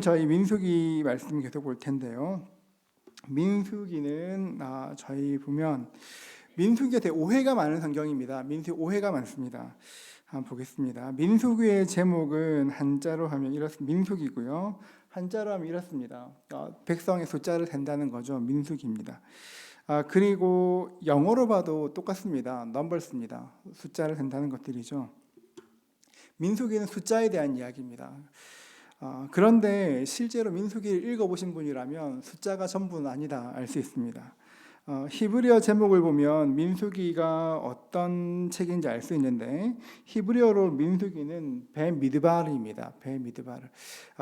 저희 민수기 말씀 계속 볼 텐데요. 민수기는 저희 보면 민수기가 되게 오해가 많은 성경입니다. 민수기 오해가 많습니다. 한번 보겠습니다. 민수기의 제목은 한자로 하면 민수기고요. 한자로 하면 이렇습니다. 백성의 숫자를 센다는 거죠. 민수기입니다. 그리고 영어로 봐도 똑같습니다. 넘버스입니다. 숫자를 센다는 것들이죠. 민수기는 숫자에 대한 이야기입니다. 그런데 실제로 민수기를 읽어보신 분이라면 숫자가 전부는 아니다 알 수 있습니다. 히브리어 제목을 보면 민수기가 어떤 책인지 알 수 있는데 히브리어로 민수기는 베미드바르입니다. 베미드바르.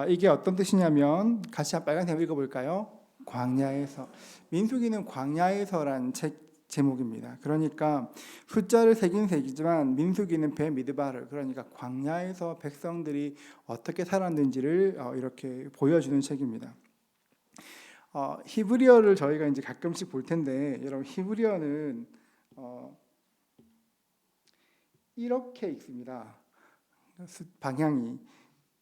이게 어떤 뜻이냐면 같이 한 빨간색 읽어볼까요? 광야에서. 민수기는 광야에서란 책 제목입니다. 그러니까 숫자를 새긴 색이지만 민수기는 베미드바르, 그러니까 광야에서 백성들이 어떻게 살았는지를 이렇게 보여주는 책입니다. 히브리어를 저희가 이제 가끔씩 볼 텐데 여러분 히브리어는 이렇게 읽습니다. 방향이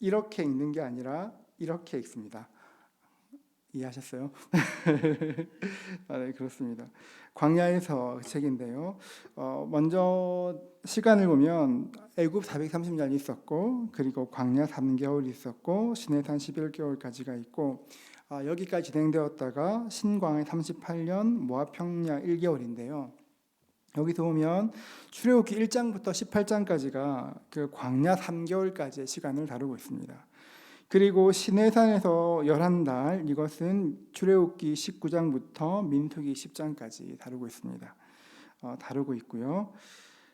이렇게 읽는 게 아니라 이렇게 읽습니다. 이해하셨어요? 네, 그렇습니다. 광야에서 책인데요. 먼저 시간을 보면 애굽 430년이 있었고, 그리고 광야 3개월이 있었고, 시내산 11개월까지가 있고, 여기까지 진행되었다가 신광야 38년, 모압 평야 1개월인데요. 여기서 보면 출애굽기 1장부터 18장까지가 그 광야 3개월까지의 시간을 다루고 있습니다. 그리고 시내산에서 11달, 이것은 출애굽기 19장부터 민수기 10장까지 다루고 있습니다. 다루고 있고요.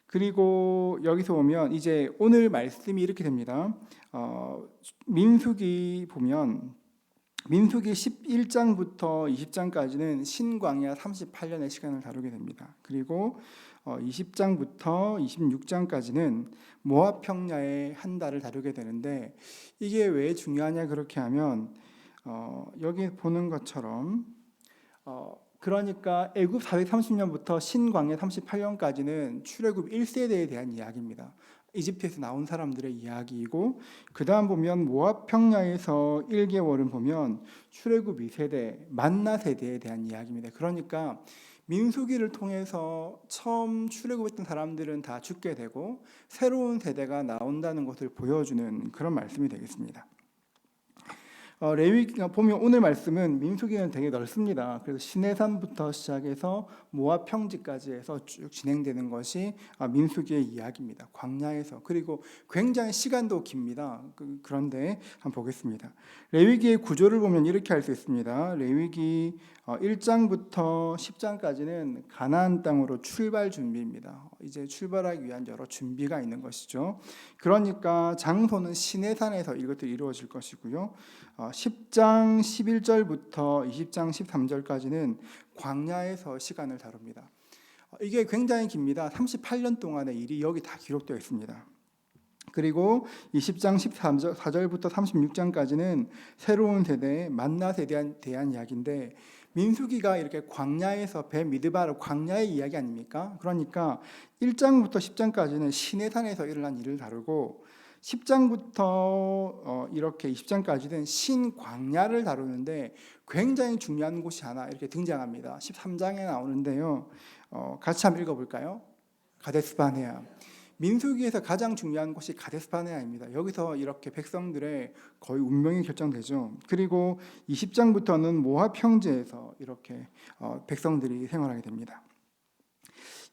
그리고 여기서 보면 이제 오늘 말씀이 이렇게 됩니다. 민수기 보면 민수기 11장부터 20장까지는 신광야 38년의 시간을 다루게 됩니다. 그리고 20장부터 26장까지는 모압 평야의 한 달을 다루게 되는데 이게 왜 중요하냐 그렇게 하면 여기 보는 것처럼 그러니까 애굽 430년부터 신광야 38년까지는 출애굽 1세대에 대한 이야기입니다. 이집트에서 나온 사람들의 이야기이고 그 다음 보면 모압 평야에서 1개월은 보면 출애굽 2세대 만나 세대에 대한 이야기입니다. 그러니까 민수기를 통해서 처음 출애굽했던 사람들은 다 죽게 되고 새로운 세대가 나온다는 것을 보여주는 그런 말씀이 되겠습니다. 레위기가 보면 오늘 말씀은 민수기는 되게 넓습니다. 그래서 시내산부터 시작해서 모압 평지까지 해서 쭉 진행되는 것이 민수기의 이야기입니다. 광야에서. 그리고 굉장히 시간도 깁니다. 그런데 한번 보겠습니다. 레위기의 구조를 보면 이렇게 할 수 있습니다. 레위기 1장부터 10장까지는 가나안 땅으로 출발 준비입니다. 이제 출발하기 위한 여러 준비가 있는 것이죠. 그러니까 장소는 시내산에서 이것들이 이루어질 것이고요. 10장 11절부터 20장 13절까지는 광야에서 시간을 다룹니다. 이게 굉장히 깁니다. 38년 동안의 일이 여기 다 기록되어 있습니다. 그리고 20장 14절부터 36장까지는 새로운 세대의 만나 세대에 대한 이야기인데 민수기가 이렇게 광야에서 베미드바르 광야의 이야기 아닙니까? 그러니까 1장부터 10장까지는 시내산에서 일어난 일을 다루고 10장부터 이렇게 20장까지는 신광야를 다루는데 굉장히 중요한 곳이 하나 이렇게 등장합니다. 13장에 나오는데요. 같이 한번 읽어볼까요? 가데스바네아. 민수기에서 가장 중요한 곳이 가데스바네아입니다. 여기서 이렇게 백성들의 거의 운명이 결정되죠. 그리고 20장부터는 모압 평지에서 이렇게 백성들이 생활하게 됩니다.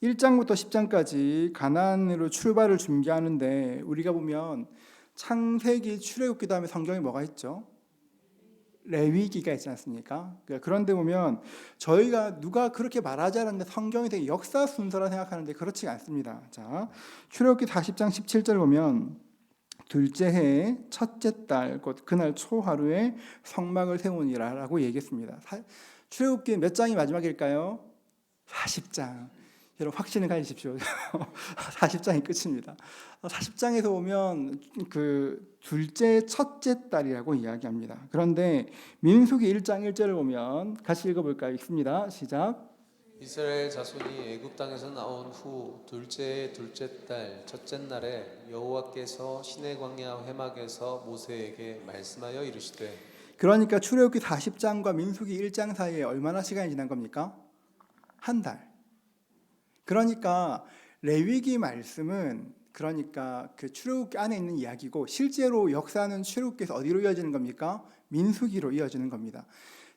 1장부터 10장까지 가나안으로 출발을 준비하는데 우리가 보면 창세기, 출애굽기 다음에 성경에 뭐가 있죠? 레위기가 있지 않습니까? 그런데 보면 저희가 누가 그렇게 말하지 않았는데 성경이 되게 역사 순서라 생각하는데 그렇지 않습니다. 자, 출애굽기 40장 17절 보면 둘째 해의 첫째 달 곧 그날 초하루에 성막을 세우니라라고 얘기했습니다. 출애굽기 몇 장이 마지막일까요? 40장. 여러분 확신을 가지십시오. 40장이 끝입니다. 40장에서 보면 그 둘째 첫째 달이라고 이야기합니다. 그런데 민수기 1장 1절을 보면 같이 읽어볼까요? 읽습니다. 시작. 이스라엘 자손이 애굽 땅에서 나온 후 둘째 달 첫째 날에 여호와께서 시내 광야 회막에서 모세에게 말씀하여 이르시되 그러니까 출애굽기 40장과 민수기 1장 사이에 얼마나 시간이 지난 겁니까? 한 달. 그러니까 레위기 말씀은 그러니까 그 출애굽기 안에 있는 이야기고 실제로 역사는 출애굽기에서 어디로 이어지는 겁니까? 민수기로 이어지는 겁니다.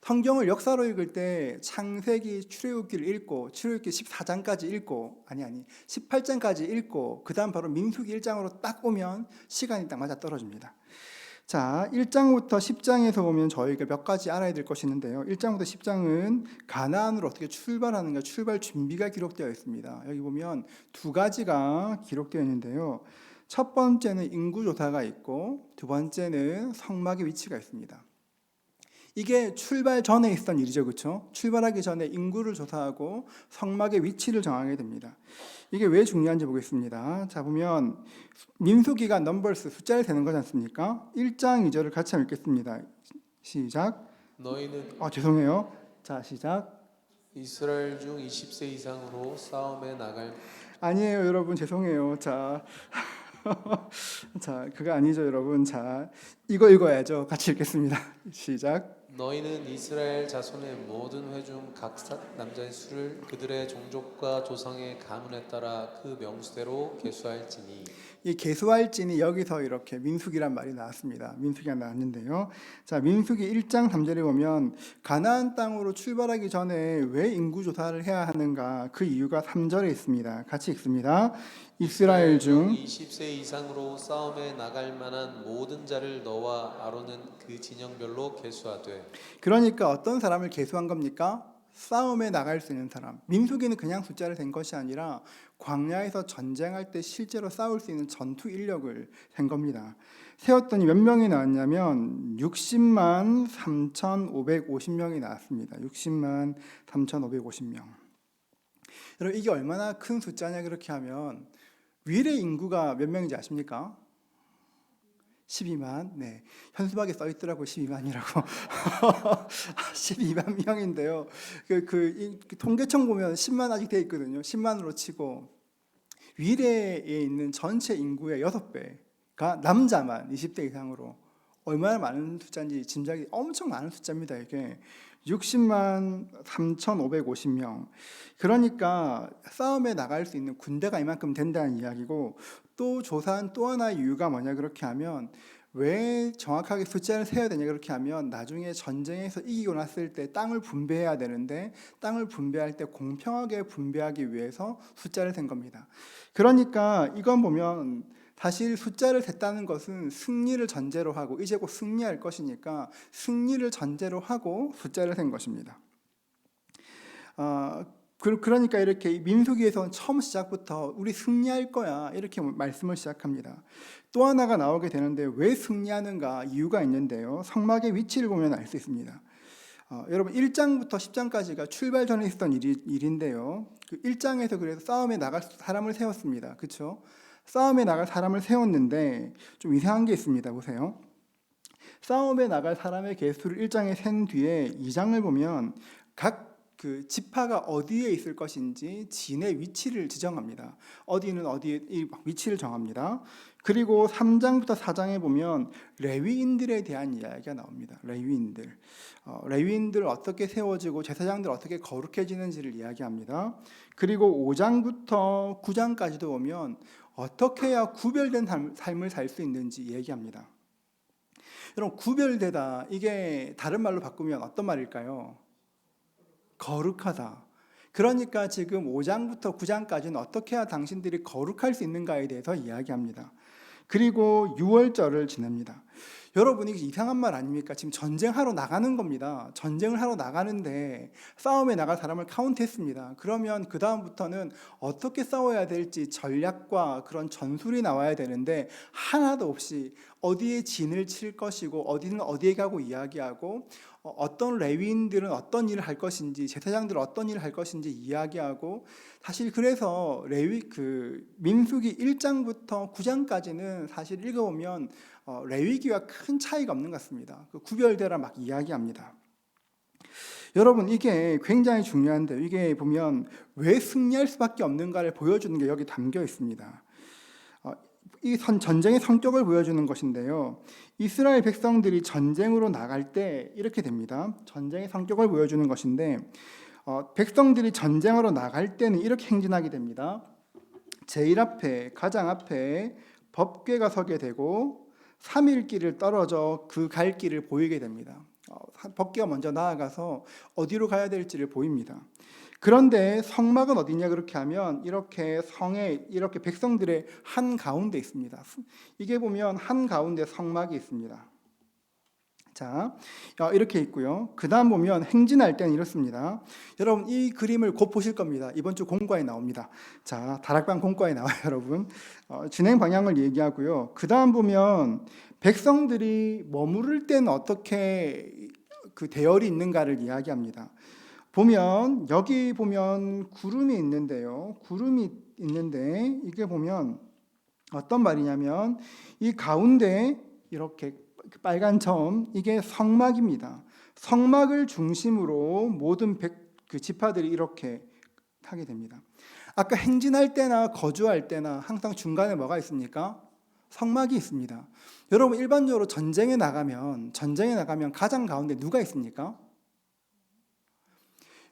성경을 역사로 읽을 때 창세기, 출애굽기를 읽고 출애굽기 14장까지 읽고 18장까지 읽고 그다음 바로 민수기 1장으로 딱 오면 시간이 딱 맞아 떨어집니다. 자, 1장부터 10장에서 보면 저희가 몇 가지 알아야 될 것이 있는데요. 1장부터 10장은 가나안으로 어떻게 출발하는가, 출발 준비가 기록되어 있습니다. 여기 보면 두 가지가 기록되어 있는데요. 첫 번째는 인구 조사가 있고 두 번째는 성막의 위치가 있습니다. 이게 출발 전에 있었던 일이죠, 그렇죠? 출발하기 전에 인구를 조사하고 성막의 위치를 정하게 됩니다. 이게 왜 중요한지 보겠습니다. 자, 보면 민수기가 넘버스 숫자를 세는 거지 않습니까? 1장 2절을 같이 읽겠습니다. 시작. 너희는 죄송해요. 자, 시작. 이스라엘 중 20세 이상으로 싸움에 나갈 아니에요, 여러분. 죄송해요. 자, 자, 그거 아니죠, 여러분. 자, 이거 읽어야죠. 같이 읽겠습니다. 시작. 너희는 이스라엘 자손의 모든 회중 각 남자의 수를 그들의 종족과 조상의 가문에 따라 그 명수대로 계수할지니. 이 계수할지니 여기서 이렇게 민수기란 말이 나왔습니다. 민수기가 나왔는데요. 자, 민수기 1장 3절에 보면 가나안 땅으로 출발하기 전에 왜 인구 조사를 해야 하는가? 그 이유가 3절에 있습니다. 같이 읽습니다. 이스라엘 중 20세 이상으로 싸움에 나갈 만한 모든 자를 너와 아론은 그 진영별로 계수하되. 그러니까 어떤 사람을 계수한 겁니까? 싸움에 나갈 수 있는 사람. 민수기는 그냥 숫자를 댄 것이 아니라 광야에서 전쟁할 때 실제로 싸울 수 있는 전투 인력을 센 겁니다. 세웠더니 몇 명이 나왔냐면 60만 3,550명이 나왔습니다. 60만 3,550명. 여러분, 이게 얼마나 큰 숫자냐 그렇게 하면 위례 인구가 몇 명인지 아십니까? 12만. 네. 현수막에 써 있더라고 12만이라고. 12만 명인데요. 이 통계청 보면 10만 아직 돼 있거든요. 10만으로 치고 위례에 있는 전체 인구의 6배가 남자만 20대 이상으로 얼마나 많은 숫자인지 짐작이 엄청 많은 숫자입니다. 이게 60만 3,550명. 그러니까 싸움에 나갈 수 있는 군대가 이만큼 된다는 이야기고, 또 조사한 또 하나의 이유가 뭐냐 그렇게 하면, 왜 정확하게 숫자를 세야 되냐 그렇게 하면 나중에 전쟁에서 이기고 났을 때 땅을 분배해야 되는데 땅을 분배할 때 공평하게 분배하기 위해서 숫자를 센 겁니다. 그러니까 이건 보면 사실 숫자를 셌다는 것은 승리를 전제로 하고 이제 곧 승리할 것이니까 승리를 전제로 하고 숫자를 센 것입니다. 그러니까 이렇게 민수기에서는 처음 시작부터 우리 승리할 거야 이렇게 말씀을 시작합니다. 또 하나가 나오게 되는데 왜 승리하는가 이유가 있는데요. 성막의 위치를 보면 알 수 있습니다. 여러분 1장부터 10장까지가 출발 전에 있었던 일인데요. 그 1장에서 그래서 싸움에 나갈 사람을 세웠습니다. 그렇죠? 싸움에 나갈 사람을 세웠는데 좀 이상한 게 있습니다. 보세요. 싸움에 나갈 사람의 개수를 1장에 센 뒤에 2장을 보면 각 그 지파가 어디에 있을 것인지 진의 위치를 지정합니다. 어디는 어디에 위치를 정합니다. 그리고 3장부터 4장에 보면 레위인들에 대한 이야기가 나옵니다. 레위인들 어떻게 세워지고 제사장들 어떻게 거룩해지는지를 이야기합니다. 그리고 5장부터 9장까지도 보면 어떻게 해야 구별된 삶을 살 수 있는지 얘기합니다. 여러분, 구별되다, 이게 다른 말로 바꾸면 어떤 말일까요? 거룩하다. 그러니까 지금 5장부터 9장까지는 어떻게 해야 당신들이 거룩할 수 있는가에 대해서 이야기합니다. 그리고 6월절을 지냅니다. 여러분, 이게 이상한 말 아닙니까? 지금 전쟁하러 나가는 겁니다. 전쟁을 하러 나가는데 싸움에 나갈 사람을 카운트했습니다. 그러면 그 다음부터는 어떻게 싸워야 될지 전략과 그런 전술이 나와야 되는데 하나도 없이 어디에 진을 칠 것이고 어디는 어디에 가고 이야기하고 어떤 레위인들은 어떤 일을 할 것인지 제사장들은 어떤 일을 할 것인지 이야기하고, 사실 그래서 민수기 1장부터 9장까지는 사실 읽어보면 레위기와 큰 차이가 없는 것 같습니다. 그 구별되라 막 이야기합니다. 여러분, 이게 굉장히 중요한데요. 이게 보면 왜 승리할 수밖에 없는가를 보여주는 게 여기 담겨 있습니다. 이 전쟁의 성격을 보여주는 것인데요. 이스라엘 백성들이 전쟁으로 나갈 때 이렇게 됩니다. 전쟁의 성격을 보여주는 것인데 백성들이 전쟁으로 나갈 때는 이렇게 행진하게 됩니다. 제일 앞에, 가장 앞에 법궤가 서게 되고 3일 길을 떨어져 그 갈 길을 보이게 됩니다. 법궤가 먼저 나아가서 어디로 가야 될지를 보입니다. 그런데 성막은 어디냐 그렇게 하면 이렇게 성에 이렇게 백성들의 한 가운데 있습니다. 이게 보면 한 가운데 성막이 있습니다. 자, 이렇게 있고요. 그 다음 보면 행진할 때는 이렇습니다. 여러분 이 그림을 곧 보실 겁니다. 이번 주 공과에 나옵니다. 자, 다락방 공과에 나와요, 여러분. 진행 방향을 얘기하고요. 그 다음 보면 백성들이 머무를 때는 어떻게 그 대열이 있는가를 이야기합니다. 보면 여기 보면 구름이 있는데요. 구름이 있는데 이게 보면 어떤 말이냐면 이 가운데 이렇게 빨간 점 이게 성막입니다. 성막을 중심으로 모든 그 지파들이 이렇게 하게 됩니다. 아까 행진할 때나 거주할 때나 항상 중간에 뭐가 있습니까? 성막이 있습니다. 여러분 일반적으로 전쟁에 나가면 가장 가운데 누가 있습니까?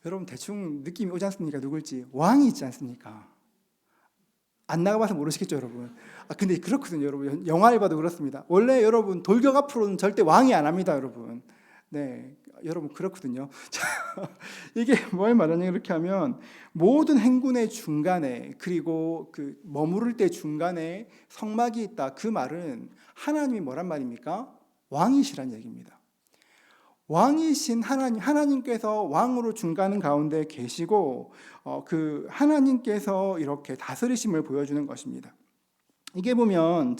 여러분 대충 느낌이 오지 않습니까? 누굴지. 왕이 있지 않습니까? 안 나가봐서 모르시겠죠, 여러분. 근데 그렇거든요, 여러분. 영화를 봐도 그렇습니다. 원래 여러분 돌격 앞으로는 절대 왕이 안 합니다, 여러분. 네, 여러분 그렇거든요. 자, 이게 뭘 말하냐 이렇게 하면 모든 행군의 중간에 그리고 그 머무를 때 중간에 성막이 있다. 그 말은 하나님이 뭐란 말입니까? 왕이시란 얘기입니다. 왕이신 하나님께서 왕으로 중간 가운데 계시고 그 하나님께서 이렇게 다스리심을 보여주는 것입니다. 이게 보면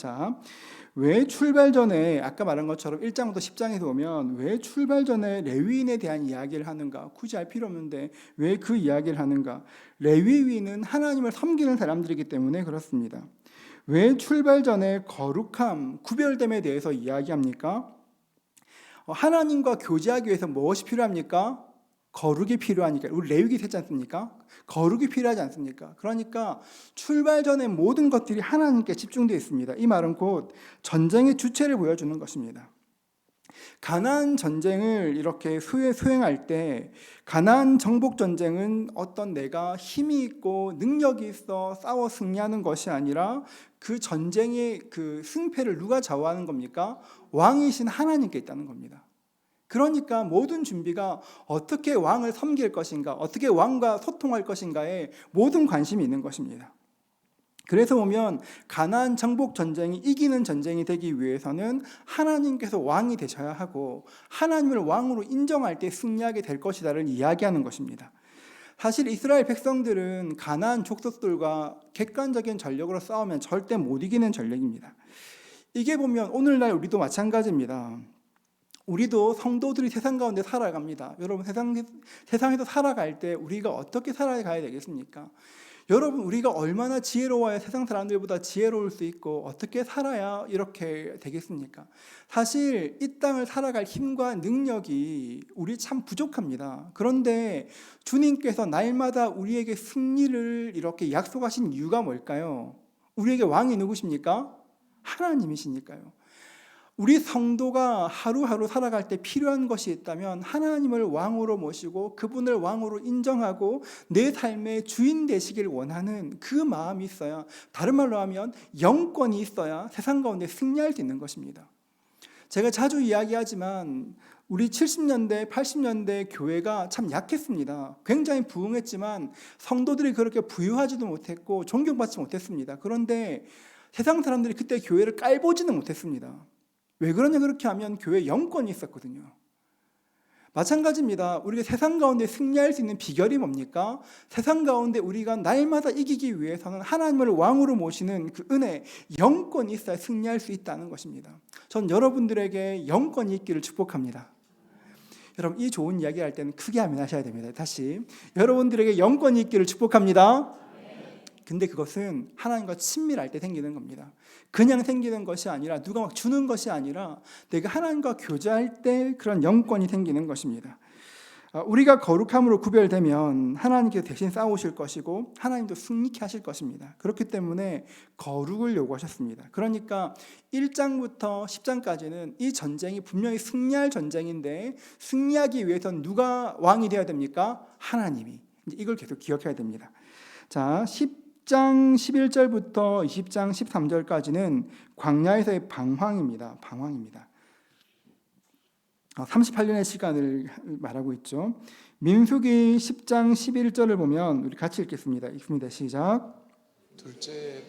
왜 출발 전에 아까 말한 것처럼 1장부터 10장에서 보면 왜 출발 전에 레위인에 대한 이야기를 하는가? 굳이 알 필요 없는데 왜 그 이야기를 하는가? 레위인은 하나님을 섬기는 사람들이기 때문에 그렇습니다. 왜 출발 전에 거룩함, 구별됨에 대해서 이야기합니까? 하나님과 교제하기 위해서 무엇이 필요합니까? 거룩이 필요하니까. 우리 레위기 했지 않습니까? 거룩이 필요하지 않습니까? 그러니까 출발 전에 모든 것들이 하나님께 집중되어 있습니다. 이 말은 곧 전쟁의 주체를 보여주는 것입니다. 가나안 전쟁을 이렇게 수행할 때 가나안 정복 전쟁은 어떤 내가 힘이 있고 능력이 있어 싸워 승리하는 것이 아니라 그 전쟁의 그 승패를 누가 좌우하는 겁니까? 왕이신 하나님께 있다는 겁니다. 그러니까 모든 준비가 어떻게 왕을 섬길 것인가, 어떻게 왕과 소통할 것인가에 모든 관심이 있는 것입니다. 그래서 보면 가나안 정복 전쟁이 이기는 전쟁이 되기 위해서는 하나님께서 왕이 되셔야 하고 하나님을 왕으로 인정할 때 승리하게 될 것이다를 이야기하는 것입니다. 사실 이스라엘 백성들은 가나안 족속들과 객관적인 전력으로 싸우면 절대 못 이기는 전력입니다. 이게 보면 오늘날 우리도 마찬가지입니다. 우리도 성도들이 세상 가운데 살아갑니다. 여러분 세상에서 살아갈 때 우리가 어떻게 살아가야 되겠습니까? 여러분 우리가 얼마나 지혜로워야 세상 사람들보다 지혜로울 수 있고 어떻게 살아야 이렇게 되겠습니까? 사실 이 땅을 살아갈 힘과 능력이 우리 참 부족합니다. 그런데 주님께서 날마다 우리에게 승리를 이렇게 약속하신 이유가 뭘까요? 우리에게 왕이 누구십니까? 하나님이시니까요. 우리 성도가 하루하루 살아갈 때 필요한 것이 있다면 하나님을 왕으로 모시고 그분을 왕으로 인정하고 내 삶의 주인 되시길 원하는 그 마음이 있어야, 다른 말로 하면 영권이 있어야 세상 가운데 승리할 수 있는 것입니다. 제가 자주 이야기하지만 우리 70년대, 80년대 교회가 참 약했습니다. 굉장히 부흥했지만 성도들이 그렇게 부유하지도 못했고 존경받지 못했습니다. 그런데 세상 사람들이 그때 교회를 깔보지는 못했습니다. 왜 그러냐 그렇게 하면 교회에 영권이 있었거든요. 마찬가지입니다. 우리가 세상 가운데 승리할 수 있는 비결이 뭡니까? 세상 가운데 우리가 날마다 이기기 위해서는 하나님을 왕으로 모시는 그 은혜, 영권이 있어야 승리할 수 있다는 것입니다. 전 여러분들에게 영권이 있기를 축복합니다. 여러분 이 좋은 이야기 할 때는 크게 아멘하셔야 됩니다. 다시 여러분들에게 영권이 있기를 축복합니다. 근데 그것은 하나님과 친밀할 때 생기는 겁니다. 그냥 생기는 것이 아니라 누가 막 주는 것이 아니라 내가 하나님과 교제할 때 그런 영권이 생기는 것입니다. 우리가 거룩함으로 구별되면 하나님께서 대신 싸우실 것이고 하나님도 승리케 하실 것입니다. 그렇기 때문에 거룩을 요구하셨습니다. 그러니까 1장부터 10장까지는 이 전쟁이 분명히 승리할 전쟁인데 승리하기 위해서는 누가 왕이 되어야 됩니까? 하나님이. 이걸 계속 기억해야 됩니다. 자, 10장 11절부터 20장 13절까지는 광야에서의 방황입니다. 방황입니다. 38년의 시간을 말하고 있죠. 민수기 10장 11절을 보면 우리 같이 읽겠습니다. 읽습니다. 시작. 둘째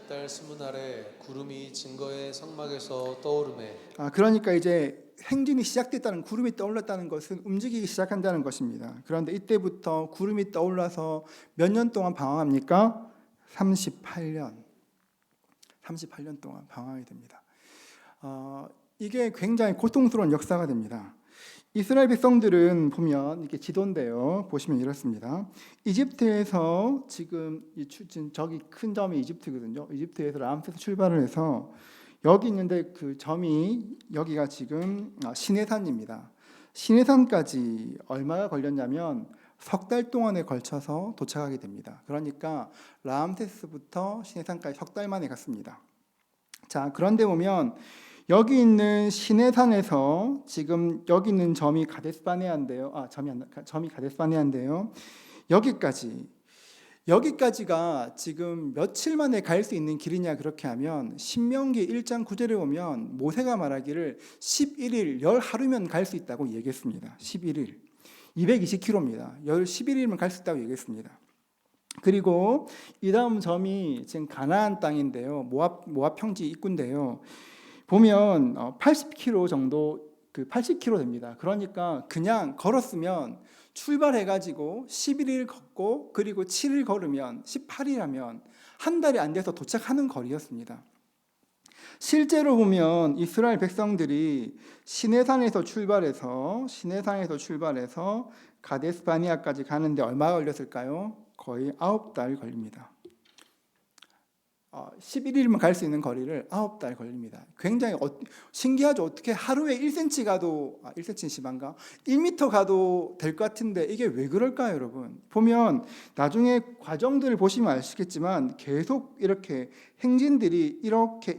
달 스무날에 구름이 증거의 성막에서 떠오르매. 그러니까 이제 행진이 시작됐다는, 구름이 떠올랐다는 것은 움직이기 시작한다는 것입니다. 그런데 이때부터 구름이 떠올라서 몇 년 동안 방황합니까? 38년 동안 방황이 됩니다. 이게 굉장히 고통스러운 역사가 됩니다. 이스라엘 백성들은 보면 이렇게 지도인데요. 보시면 이렇습니다. 이집트에서 지금 저기 큰 점이 이집트거든요. 이집트에서 람세스 출발을 해서 여기 있는데 그 점이 여기가 지금 시내산입니다. 시내산까지 얼마가 걸렸냐면 석 달 동안에 걸쳐서 도착하게 됩니다. 그러니까 람세스부터 시내산까지 석 달 만에 갔습니다. 자, 그런데 보면 여기 있는 시내산에서 지금 여기 있는 점이 가데스바네아인데요. 점이 가데스바네아인데요. 여기까지가 지금 며칠 만에 갈 수 있는 길이냐 그렇게 하면 신명기 1장 9절에 보면 모세가 말하기를 11일 열 하루면 갈 수 있다고 얘기했습니다. 11일 220km입니다. 열 11일이면 갈 수 있다고 얘기했습니다. 그리고 이 다음 점이 지금 가나안 땅인데요. 모압 평지 입구인데요. 보면 80km 정도, 80km 됩니다. 그러니까 그냥 걸었으면 출발해가지고 11일 걷고 그리고 7일 걸으면 18일 하면 한 달이 안 돼서 도착하는 거리였습니다. 실제로 보면 이스라엘 백성들이 시내산에서 출발해서 가데스바네아까지 가는데 얼마가 걸렸을까요? 거의 9달 걸립니다. 11일이면 갈 수 있는 거리를 9달 걸립니다. 굉장히 신기하죠. 어떻게 하루에 1cm 가도 1cm 심한가? 1m 가도 될 것 같은데 이게 왜 그럴까요, 여러분? 보면 나중에 과정들을 보시면 아시겠지만 계속 이렇게 행진들이 이렇게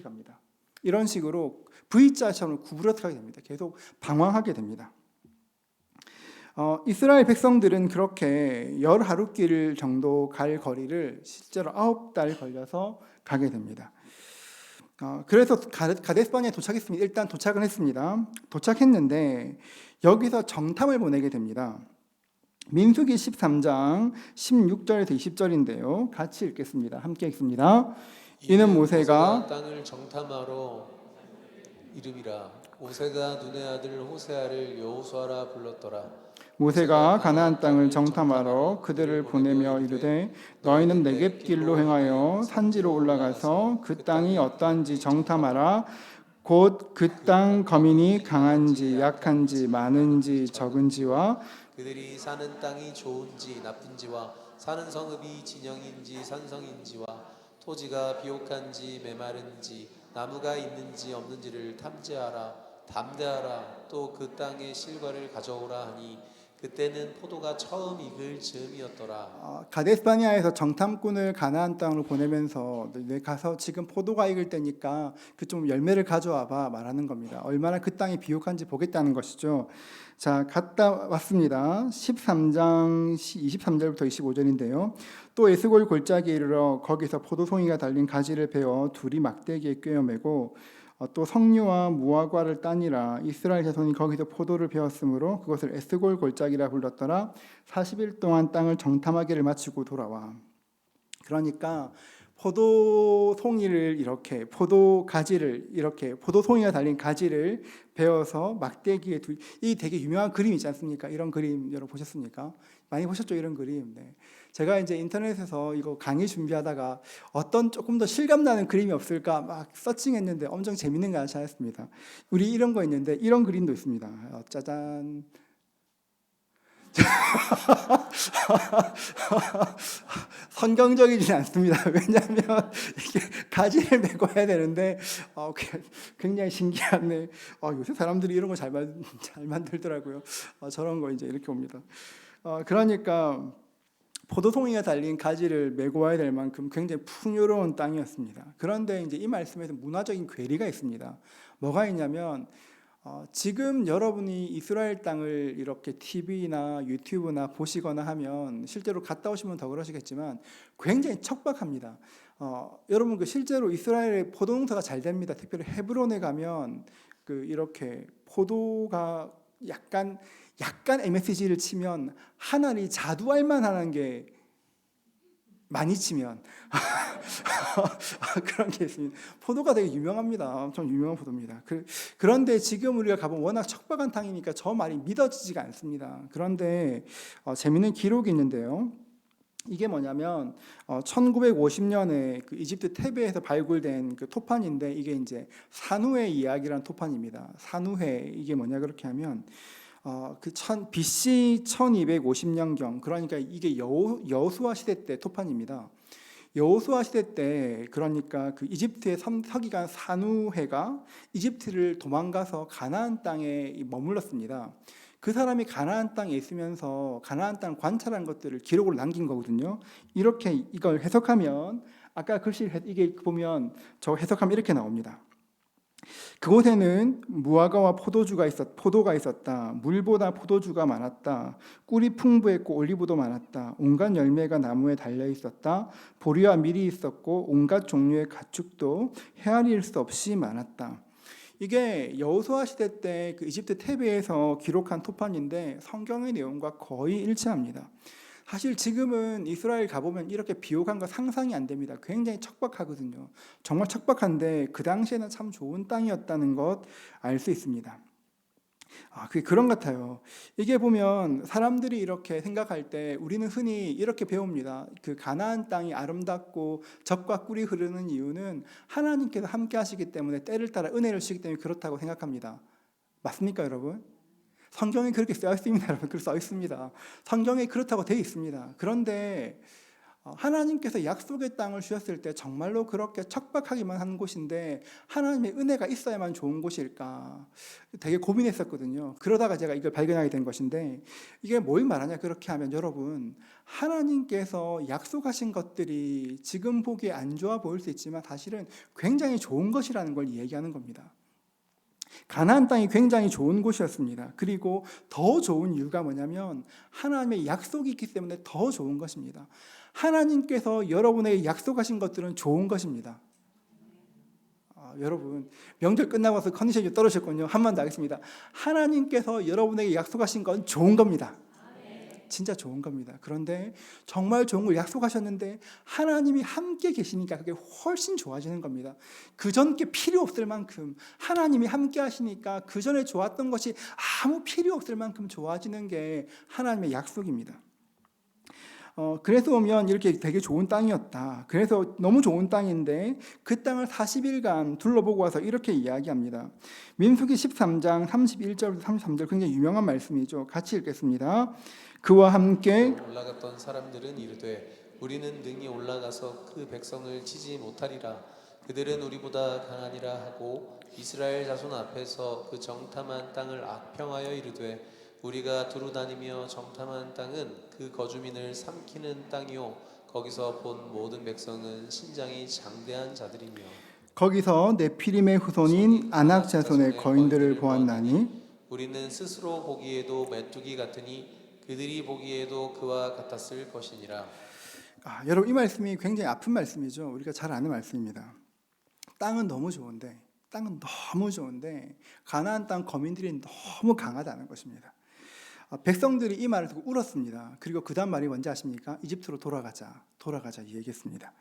갑니다. 이런 식으로 V자처럼 구부러져 가게 됩니다. 계속 방황하게 됩니다. 이스라엘 백성들은 그렇게 열 하루길 정도 갈 거리를 실제로 9달 걸려서 가게 됩니다. 그래서 가데스바네아에 도착했습니다. 일단 도착은 했습니다. 도착했는데 여기서 정탐을 보내게 됩니다. 민수기 13장 16절에서 20절인데요. 같이 읽겠습니다. 함께 읽습니다. 이는 모세가 땅을 정탐하러 이름이라. 모세가 눈의 아들 호세아를 여호수아라 불렀더라. 모세가 가나안 땅을 정탐하러 그들을 보내며 이르되 너희는 네겝 길로 행하여 산지로 올라가서 그 땅이 어떠한지 정탐하라. 곧 그 땅 거민이 강한지 약한지 많은지 적은지와 그들이 사는 땅이 좋은지 나쁜지와 사는 성읍이 진영인지 산성인지와 토지가 비옥한지 메마른지 나무가 있는지 없는지를 탐지하라. 담대하라. 또 그 땅의 실과를 가져오라 하니 그때는 포도가 처음 익을 즈음이었더라. 가데스바네아에서 정탐꾼을 가나안 땅으로 보내면서 내 가서 지금 포도가 익을 때니까 그 좀 열매를 가져와봐 말하는 겁니다. 얼마나 그 땅이 비옥한지 보겠다는 것이죠. 자, 갔다 왔습니다. 13장 23절부터 25절인데요. 또 에스골 골짜기에 이르러 거기서 포도송이가 달린 가지를 베어 둘이 막대기에 꿰어매고 또 석류와 무화과를 따니라. 이스라엘 자손이 거기서 포도를 베었으므로 그것을 에스골 골짜기라 불렀더라. 40일 동안 땅을 정탐하기를 마치고 돌아와. 그러니까 포도송이를 이렇게 포도송이가 달린 가지를 베어서 막대기에 이 되게 유명한 그림 있지 않습니까? 이런 그림 여러분 보셨습니까? 많이 보셨죠, 이런 그림. 네. 제가 이제 인터넷에서 이거 강의 준비하다가 어떤 조금 더 실감나는 그림이 없을까 막 서칭했는데 엄청 재밌는 거 하나 찾았습니다. 우리 이런 거 있는데 이런 그림도 있습니다. 짜잔. 성경적이지 않습니다. 왜냐하면 이게 가지를 메고 해야 되는데 굉장히 신기하네. 요새 사람들이 이런 거 잘 만들더라고요. 저런 거 이제 이렇게 옵니다. 그러니까 포도송이가 달린 가지를 메고 와야 될 만큼 굉장히 풍요로운 땅이었습니다. 그런데 이제 이 말씀에서 문화적인 괴리가 있습니다. 뭐가 있냐면 지금 여러분이 이스라엘 땅을 이렇게 TV나 유튜브나 보시거나 하면 실제로 갔다 오시면 더 그러시겠지만 굉장히 척박합니다. 여러분 실제로 이스라엘의 포도 농사가 잘 됩니다. 특별히 헤브론에 가면 이렇게 포도가 약간 MSG를 치면 한 알이 자두알만 하는 게 많이 치면 그런 게 있습니다. 포도가 되게 유명합니다. 엄청 유명한 포도입니다. 그런데 지금 우리가 가보면 워낙 척박한 땅이니까 저 말이 믿어지지가 않습니다. 그런데 재미있는 기록이 있는데요. 이게 뭐냐면 1950년에 그 이집트 테베에서 발굴된 그 토판인데 이게 이제 산후의 이야기라는 토판입니다. 산후의 이게 뭐냐 그렇게 하면 BC 1250년경 그러니까 이게 여호수아 시대 때 토판입니다. 여호수아 시대 때 그러니까 그 이집트의 서기관 산후해가 이집트를 도망가서 가나안 땅에 머물렀습니다. 그 사람이 가나안 땅에 있으면서 가나안 땅 관찰한 것들을 기록으로 남긴 거거든요. 이렇게 이걸 해석하면 아까 글씨 이게 보면 저 해석하면 이렇게 나옵니다. 그곳에는 무화과와 포도가 있었다. 물보다 포도주가 많았다. 꿀이 풍부했고 올리브도 많았다. 온갖 열매가 나무에 달려 있었다. 보리와 밀이 있었고 온갖 종류의 가축도 헤아릴 수 없이 많았다. 이게 여호수아 시대 때 그 이집트 테베에서 기록한 토판인데 성경의 내용과 거의 일치합니다. 사실 지금은 이스라엘 가보면 이렇게 비옥한 거 상상이 안 됩니다. 굉장히 척박하거든요. 정말 척박한데 그 당시에는 참 좋은 땅이었다는 것 알 수 있습니다. 그게 그런 것 같아요. 이게 보면 사람들이 이렇게 생각할 때 우리는 흔히 이렇게 배웁니다. 그 가나안 땅이 아름답고 젖과 꿀이 흐르는 이유는 하나님께서 함께 하시기 때문에 때를 따라 은혜를 주시기 때문에 그렇다고 생각합니다. 맞습니까, 여러분? 성경에 그렇게 써 있습니다, 여러분. 그렇게 써 있습니다. 성경에 그렇다고 되어 있습니다. 그런데 하나님께서 약속의 땅을 주셨을 때 정말로 그렇게 척박하기만 한 곳인데 하나님의 은혜가 있어야만 좋은 곳일까 되게 고민했었거든요. 그러다가 제가 이걸 발견하게 된 것인데 이게 뭘 말하냐 그렇게 하면 여러분 하나님께서 약속하신 것들이 지금 보기에 안 좋아 보일 수 있지만 사실은 굉장히 좋은 것이라는 걸 얘기하는 겁니다. 가나안 땅이 굉장히 좋은 곳이었습니다. 그리고 더 좋은 이유가 뭐냐면 하나님의 약속이 있기 때문에 더 좋은 것입니다. 하나님께서 여러분에게 약속하신 것들은 좋은 것입니다. 여러분 명절 끝나고 나서 컨디션이 떨어졌군요. 한 번 더 하겠습니다. 하나님께서 여러분에게 약속하신 건 좋은 겁니다. 진짜 좋은 겁니다. 그런데 정말 좋은 걸 약속하셨는데 하나님이 함께 계시니까 그게 훨씬 좋아지는 겁니다. 그전 게 필요 없을 만큼 하나님이 함께 하시니까 그전에 좋았던 것이 아무 필요 없을 만큼 좋아지는 게 하나님의 약속입니다. 그래서 보면 이렇게 되게 좋은 땅이었다. 그래서 너무 좋은 땅인데 그 땅을 40일간 둘러보고 와서 이렇게 이야기합니다. 민수기 13장 31절부터 33절 굉장히 유명한 말씀이죠. 같이 읽겠습니다. 그와 함께 올라갔던 사람들은 이르되 우리는 능히 올라가서 그 백성을 치지 못하리라. 그들은 우리보다 강하니라 하고 이스라엘 자손 앞에서 그 정탐한 땅을 악평하여 이르되 우리가 두루 다니며 정탐한 땅은 그 거주민을 삼키는 땅이요 거기서 본 모든 백성은 신장이 장대한 자들이며 거기서 네피림의 후손인 아낙 자손의 거인들을 보았나니 우리는 스스로 보기에도 메뚜기 같으니 그들이 보기에도 그와 같았을 것이니라. 여러분 이 말씀이 굉장히 아픈 말씀이죠. 우리가 잘 아는 말씀입니다. 땅은 너무 좋은데 가나안 땅 거민들이 너무 강하다는 것입니다. 백성들이 이 말을 듣고 울었습니다. 그리고 그 다음 말이 뭔지 아십니까? 이집트로 돌아가자 이 얘기했습니다.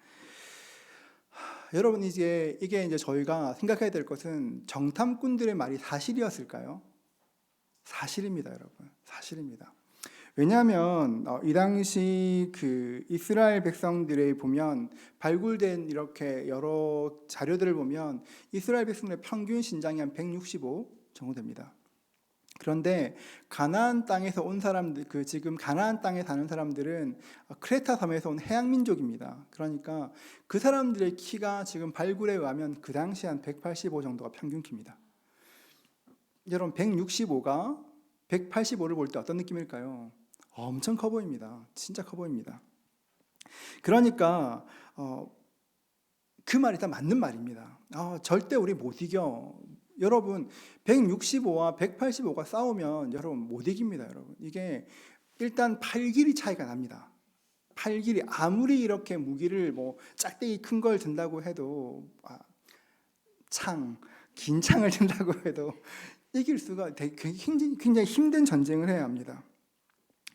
여러분 이게 이제 저희가 생각해야 될 것은 정탐꾼들의 말이 사실이었을까요? 사실입니다, 여러분. 사실입니다. 왜냐하면 이 당시 그 이스라엘 백성들에 보면 발굴된 이렇게 여러 자료들을 보면 이스라엘 백성들의 평균 신장이 한 165 정도 됩니다. 그런데 가나안 땅에서 온 사람들, 지금 가나안 땅에 사는 사람들은 크레타 섬에서 온 해양 민족입니다. 그러니까 그 사람들의 키가 지금 발굴에 의하면 그 당시 한 185 정도가 평균 키입니다. 여러분 165가 185를 볼 때 어떤 느낌일까요? 엄청 커 보입니다. 진짜 커 보입니다. 그러니까 그 말이 다 맞는 말입니다. 절대 우리 못 이겨. 여러분 165와 185가 싸우면 여러분 못 이깁니다. 여러분 이게 일단 팔 길이 차이가 납니다. 팔 길이 아무리 이렇게 무기를 뭐 짝대기 큰 걸 든다고 해도 긴 창을 든다고 해도 이길 수가 굉장히 힘든 전쟁을 해야 합니다.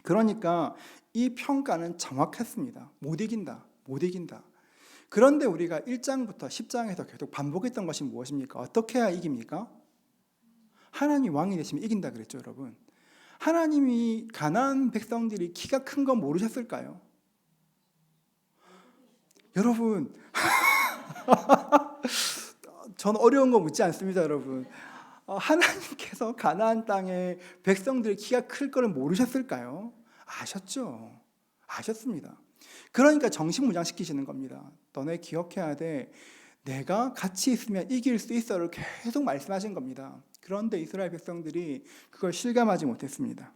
그러니까 이 평가는 정확했습니다. 못 이긴다. 그런데 우리가 1장부터 10장에서 계속 반복했던 것이 무엇입니까? 어떻게 해야 이깁니까? 하나님 왕이 되시면 이긴다 그랬죠, 여러분. 하나님이 가나안 백성들이 키가 큰 건 모르셨을까요? 여러분, 저는 어려운 거 묻지 않습니다, 여러분. 하나님께서 가나안 땅에 백성들의 키가 클 거를 모르셨을까요? 아셨죠. 아셨습니다. 그러니까 정신무장시키시는 겁니다. 너네 기억해야 돼. 내가 같이 있으면 이길 수 있어를 계속 말씀하신 겁니다. 그런데 이스라엘 백성들이 그걸 실감하지 못했습니다.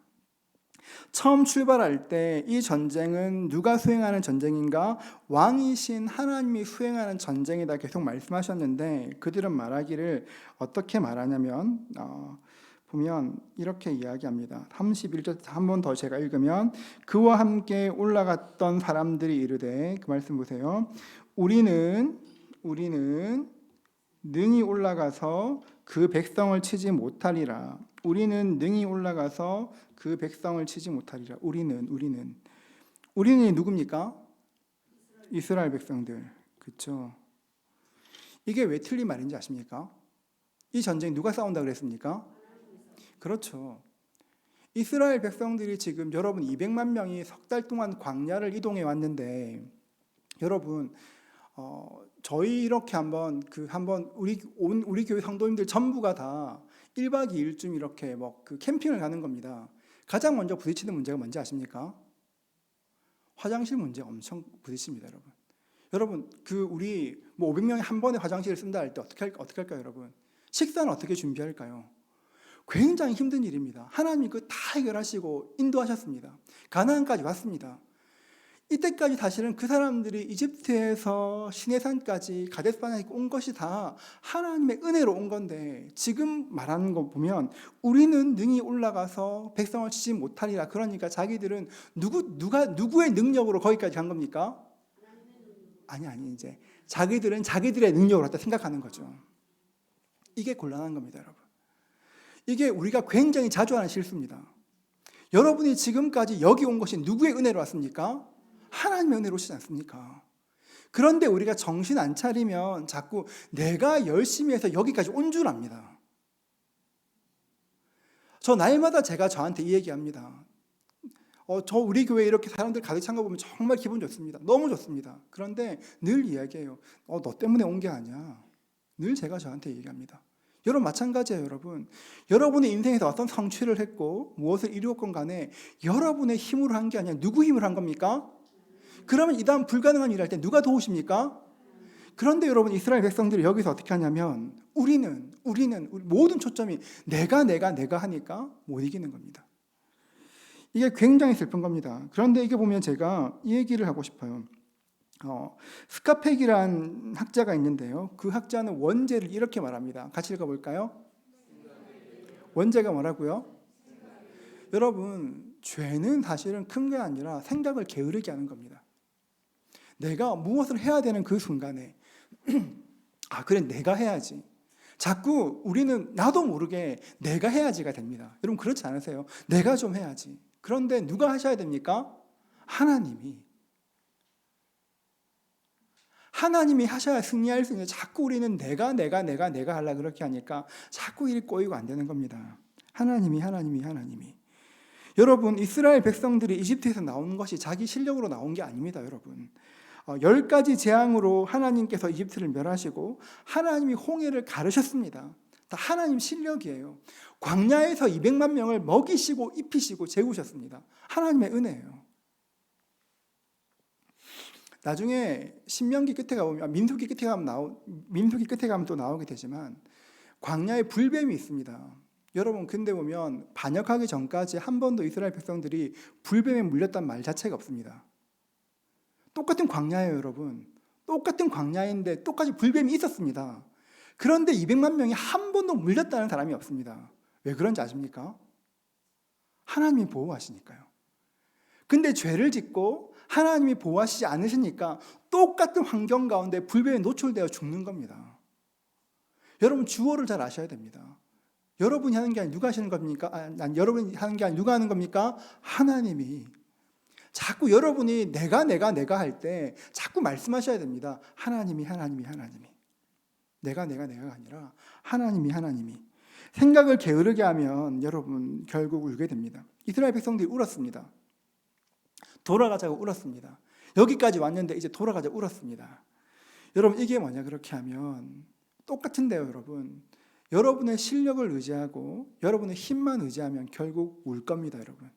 처음 출발할 때 이 전쟁은 누가 수행하는 전쟁인가? 왕이신 하나님이 수행하는 전쟁이다 계속 말씀하셨는데 그들은 말하기를 어떻게 말하냐면 보면 이렇게 이야기합니다. 31절 한 번 더 제가 읽으면 그와 함께 올라갔던 사람들이 이르되 그 말씀 보세요. 우리는 능히 올라가서 그 백성을 치지 못하리라. 우리는 능히 올라가서 그 백성을 치지 못하리라. 우리는 누굽니까? 이스라엘 백성들. 그렇죠? 이게 왜 틀린 말인지 아십니까? 이 전쟁 누가 싸운다 그랬습니까? 그렇죠. 이스라엘 백성들이 지금 여러분 200만 명이 석 달 동안 광야를 이동해 왔는데 여러분 저희 이렇게 한번 우리 교회 성도님들 전부가 다 1박 2일쯤 이렇게 캠핑을 가는 겁니다. 가장 먼저 부딪히는 문제가 뭔지 아십니까? 화장실 문제 엄청 부딪힙니다, 여러분. 여러분 우리 500명이 한 번에 화장실을 쓴다 할 때 어떻게 할까요, 여러분? 식사는 어떻게 준비할까요? 굉장히 힘든 일입니다. 하나님이 그거 다 해결하시고 인도하셨습니다. 가나안까지 왔습니다. 이때까지 사실은 그 사람들이 이집트에서 시내산까지 가데스바네아에 온 것이 다 하나님의 은혜로 온 건데 지금 말하는 거 보면 우리는 능히 올라가서 백성을 치지 못하리라. 그러니까 자기들은 누구의 능력으로 거기까지 간 겁니까? 아니 이제 자기들은 자기들의 능력으로 했다 생각하는 거죠. 이게 곤란한 겁니다, 여러분. 이게 우리가 굉장히 자주 하는 실수입니다. 여러분이 지금까지 여기 온 것이 누구의 은혜로 왔습니까? 하나님의 은혜로 오시지 않습니까? 그런데 우리가 정신 안 차리면 자꾸 내가 열심히 해서 여기까지 온 줄 압니다. 저 날마다 제가 저한테 이 얘기합니다. 저 우리 교회 이렇게 사람들 가득 찬 거 보면 정말 기분 좋습니다. 너무 좋습니다. 그런데 늘 이야기해요. 너 때문에 온 게 아니야. 늘 제가 저한테 얘기합니다. 여러분 마찬가지예요, 여러분. 여러분의 인생에서 어떤 성취를 했고 무엇을 이루었건 간에 여러분의 힘으로 한 게 아니라 누구 힘으로 한 겁니까? 그러면 이 다음 불가능한 일을 할 때 누가 도우십니까? 그런데 여러분 이스라엘 백성들이 여기서 어떻게 하냐면 우리는 모든 초점이 내가 하니까 못 이기는 겁니다. 이게 굉장히 슬픈 겁니다. 그런데 이게 보면 제가 이 얘기를 하고 싶어요. 스카펙이라는 학자가 있는데요. 그 학자는 원죄를 이렇게 말합니다. 같이 읽어볼까요? 원죄가 뭐라고요? 여러분 죄는 사실은 큰 게 아니라 생각을 게으르게 하는 겁니다. 내가 무엇을 해야 되는 그 순간에 그래 내가 해야지. 자꾸 우리는 나도 모르게 내가 해야지가 됩니다. 여러분 그렇지 않으세요? 내가 좀 해야지. 그런데 누가 하셔야 됩니까? 하나님이 하셔야 승리할 수 있는데 자꾸 우리는 내가 하려고 그렇게 하니까 자꾸 일이 꼬이고 안 되는 겁니다. 하나님이. 여러분 이스라엘 백성들이 이집트에서 나온 것이 자기 실력으로 나온 게 아닙니다, 여러분. 10가지 재앙으로 하나님께서 이집트를 멸하시고 하나님이 홍해를 가르셨습니다. 다 하나님 실력이에요. 광야에서 200만 명을 먹이시고 입히시고 재우셨습니다. 하나님의 은혜예요. 나중에 신명기 끝에 가보면 민수기 끝에 가면 또 나오게 되지만 광야에 불뱀이 있습니다. 여러분 근데 보면 반역하기 전까지 한 번도 이스라엘 백성들이 불뱀에 물렸단 말 자체가 없습니다. 똑같은 광야예요, 여러분. 똑같은 광야인데 똑같이 불뱀이 있었습니다. 그런데 200만 명이 한 번도 물렸다는 사람이 없습니다. 왜 그런지 아십니까? 하나님이 보호하시니까요. 근데 죄를 짓고 하나님이 보호하시지 않으시니까 똑같은 환경 가운데 불뱀에 노출되어 죽는 겁니다. 여러분 주어를 잘 아셔야 됩니다. 여러분이 하는 게 아니라 누가 하시는 겁니까? 여러분이 하는 게 아니라 누가 하는 겁니까? 하나님이. 자꾸 여러분이 내가 할 때 자꾸 말씀하셔야 됩니다. 하나님이. 내가 아니라 하나님이. 생각을 게으르게 하면 여러분 결국 울게 됩니다. 이스라엘 백성들이 울었습니다. 돌아가자고 울었습니다. 여기까지 왔는데 이제 돌아가자고 울었습니다. 여러분 이게 뭐냐 그렇게 하면 똑같은데요, 여러분. 여러분의 실력을 의지하고 여러분의 힘만 의지하면 결국 울 겁니다, 여러분.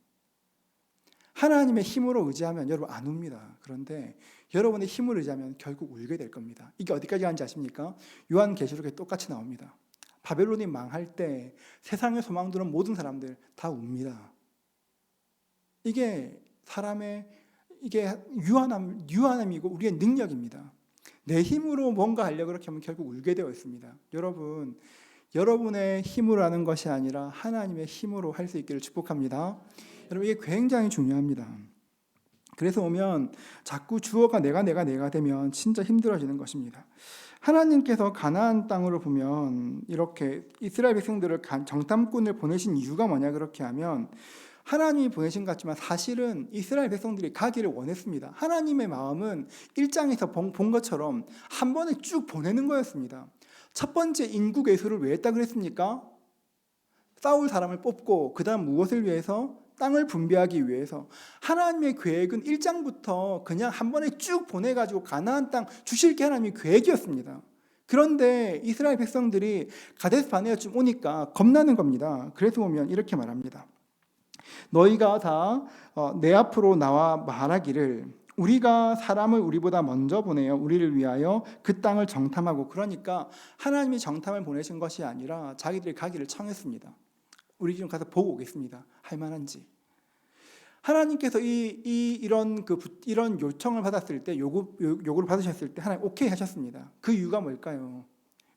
하나님의 힘으로 의지하면 여러분 안 웁니다. 그런데 여러분의 힘을 의지하면 결국 울게 될 겁니다. 이게 어디까지 가는지 아십니까? 요한계시록에 똑같이 나옵니다. 바벨론이 망할 때 세상의 소망 두는 모든 사람들 다 웁니다. 이게 사람의 유한함이고 우리의 능력입니다. 내 힘으로 뭔가 하려고 그렇게 하면 결국 울게 되어 있습니다. 여러분, 여러분의 힘으로 하는 것이 아니라 하나님의 힘으로 할 수 있기를 축복합니다. 여러분 이게 굉장히 중요합니다. 그래서 보면 자꾸 주어가 내가 되면 진짜 힘들어지는 것입니다. 하나님께서 가나안 땅으로 보면 이렇게 이스라엘 백성들을 정탐꾼을 보내신 이유가 뭐냐 그렇게 하면 하나님이 보내신 것 같지만 사실은 이스라엘 백성들이 가기를 원했습니다. 하나님의 마음은 1장에서 본 것처럼 한 번에 쭉 보내는 거였습니다. 첫 번째 인구 개수를 왜 했다 그랬습니까? 싸울 사람을 뽑고 그 다음 무엇을 위해서? 땅을 분배하기 위해서. 하나님의 계획은 1장부터 그냥 한 번에 쭉 보내가지고 가나안 땅 주실 게 하나님의 계획이었습니다. 그런데 이스라엘 백성들이 가데스 바네아쯤 오니까 겁나는 겁니다. 그래서 보면 이렇게 말합니다. 너희가 다 내 앞으로 나와 말하기를 우리가 사람을 우리보다 먼저 보내어 우리를 위하여 그 땅을 정탐하고. 그러니까 하나님이 정탐을 보내신 것이 아니라 자기들이 가기를 청했습니다. 우리 좀 가서 보고 오겠습니다. 할 만한지. 하나님께서 이런 요청을 받았을 때, 요구를 받으셨을 때 하나님 오케이 하셨습니다. 그 이유가 뭘까요?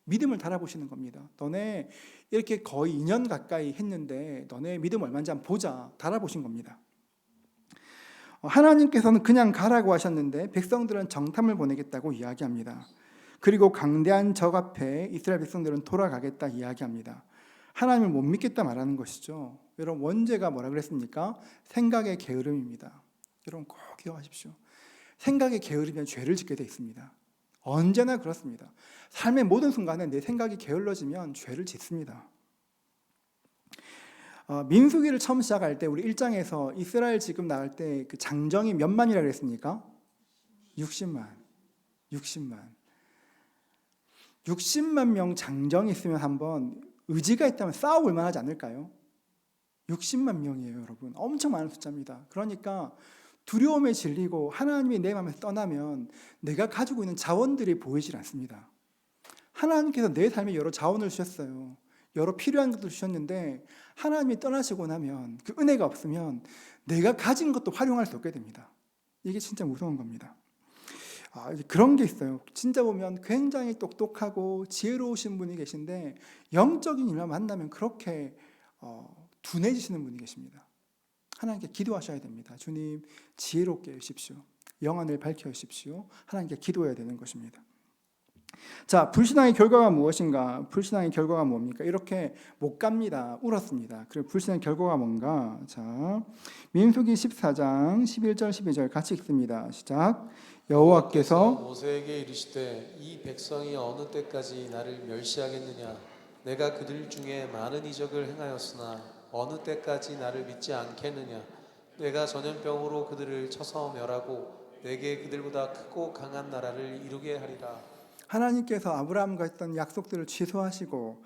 믿음을 달아보시는 겁니다. 너네 이렇게 거의 2년 가까이 했는데 너네 믿음 얼마인지 한번 보자. 달아보신 겁니다. 하나님께서는 그냥 가라고 하셨는데 백성들은 정탐을 보내겠다고 이야기합니다. 그리고 강대한 적 앞에 이스라엘 백성들은 돌아가겠다 이야기합니다. 하나님을 못 믿겠다 말하는 것이죠. 여러분 원죄가 뭐라 그랬습니까? 생각의 게으름입니다. 여러분 꼭 기억하십시오. 생각에 게으르면 죄를 짓게 돼 있습니다. 언제나 그렇습니다. 삶의 모든 순간에 내 생각이 게을러지면 죄를 짓습니다. 민수기를 처음 시작할 때 우리 1장에서 이스라엘 지금 나갈 때 그 장정이 몇 만이라고 했습니까? 60만. 60만 명 장정이 있으면 한번 의지가 있다면 싸워볼 만하지 않을까요? 60만 명이에요, 여러분. 엄청 많은 숫자입니다. 그러니까 두려움에 질리고 하나님이 내 마음에서 떠나면 내가 가지고 있는 자원들이 보이질 않습니다. 하나님께서 내 삶에 여러 자원을 주셨어요. 여러 필요한 것도 주셨는데 하나님이 떠나시고 나면 그 은혜가 없으면 내가 가진 것도 활용할 수 없게 됩니다. 이게 진짜 무서운 겁니다. 그런 게 있어요. 진짜 보면 굉장히 똑똑하고 지혜로우신 분이 계신데 영적인 일만 만나면 그렇게 둔해지시는 분이 계십니다. 하나님께 기도하셔야 됩니다. 주님 지혜롭게 해주십시오. 영안을 밝혀주십시오. 하나님께 기도해야 되는 것입니다. 자, 불신앙의 결과가 무엇인가? 불신앙의 결과가 뭡니까? 이렇게 못 갑니다. 울었습니다. 그리고 불신앙의 결과가 뭔가? 자, 민수기 14장 11절 12절 같이 읽습니다. 시작. 여호와께서 모세에게 이르시되 이 백성이 어느 때까지 나를 멸시하겠느냐? 내가 그들 중에 많은 이적을 행하였으나 어느 때까지 나를 믿지 않겠느냐? 내가 전염병으로 그들을 쳐서 멸하고 내게 그들보다 크고 강한 나라를 이루게 하리라. 하나님께서 아브라함과 했던 약속들을 취소하시고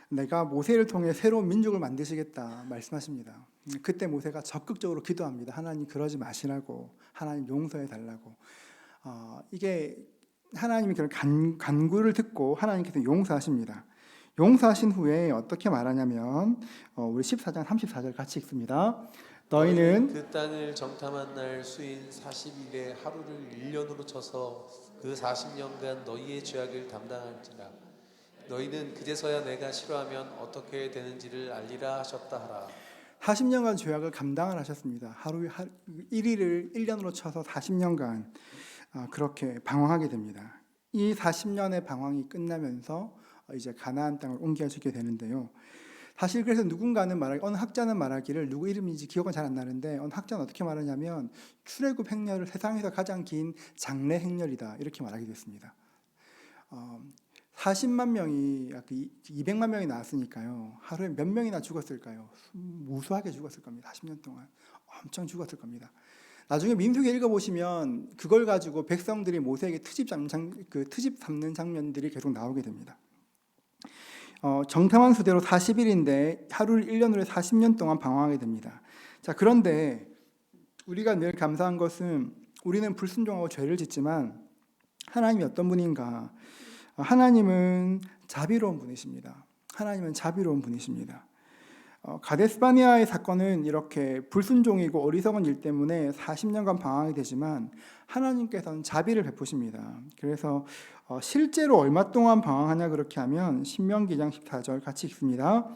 내가 모세를 통해 새로운 민족을 만드시겠다 말씀하십니다. 그때 모세가 적극적으로 기도합니다. 하나님 그러지 마시라고, 하나님 용서해 달라고. 이게 하나님이 그런 간구를 듣고 하나님께서 용서하십니다. 용서하신 후에 어떻게 말하냐면 우리 14장 34절 같이 읽습니다. 너희는 그 땅을 정탐한 날 수인 40일에 하루를 1년으로 쳐서 그 40년간 너희의 죄악을 담당할지라. 너희는 그제서야 내가 싫어하면 어떻게 되는지를 알리라 하셨다 하라. 40년간 죄악을 감당을 하셨습니다. 하루 1일을 1년으로 쳐서 40년간 그렇게 방황하게 됩니다. 이 40년의 방황이 끝나면서 이제 가나안 땅을 옮겨지게 되는데요. 사실 그래서 누군가는 어느 학자는 말하기를, 누구 이름인지 기억은 잘 안 나는데 어느 학자는 어떻게 말하냐면 출애굽 행렬을 세상에서 가장 긴 장래 행렬이다 이렇게 말하게 됐습니다. 40만 명이 200만 명이 나왔으니까요. 하루에 몇 명이나 죽었을까요? 무수하게 죽었을 겁니다. 40년 동안 엄청 죽었을 겁니다. 나중에 민수기 읽어보시면 그걸 가지고 백성들이 모세에게 트집 잡는 장면들이 계속 나오게 됩니다. 정탐한 수대로 40일인데 하루를 1년으로 40년 동안 방황하게 됩니다. 자, 그런데 우리가 늘 감사한 것은 우리는 불순종하고 죄를 짓지만 하나님이 어떤 분인가? 하나님은 자비로운 분이십니다. 하나님은 자비로운 분이십니다. 가데스바네아의 사건은 이렇게 불순종이고 어리석은 일 때문에 40년간 방황이 되지만 하나님께서는 자비를 베푸십니다. 그래서 실제로 얼마 동안 방황하냐 그렇게 하면 신명기 2장 14절 같이 읽습니다.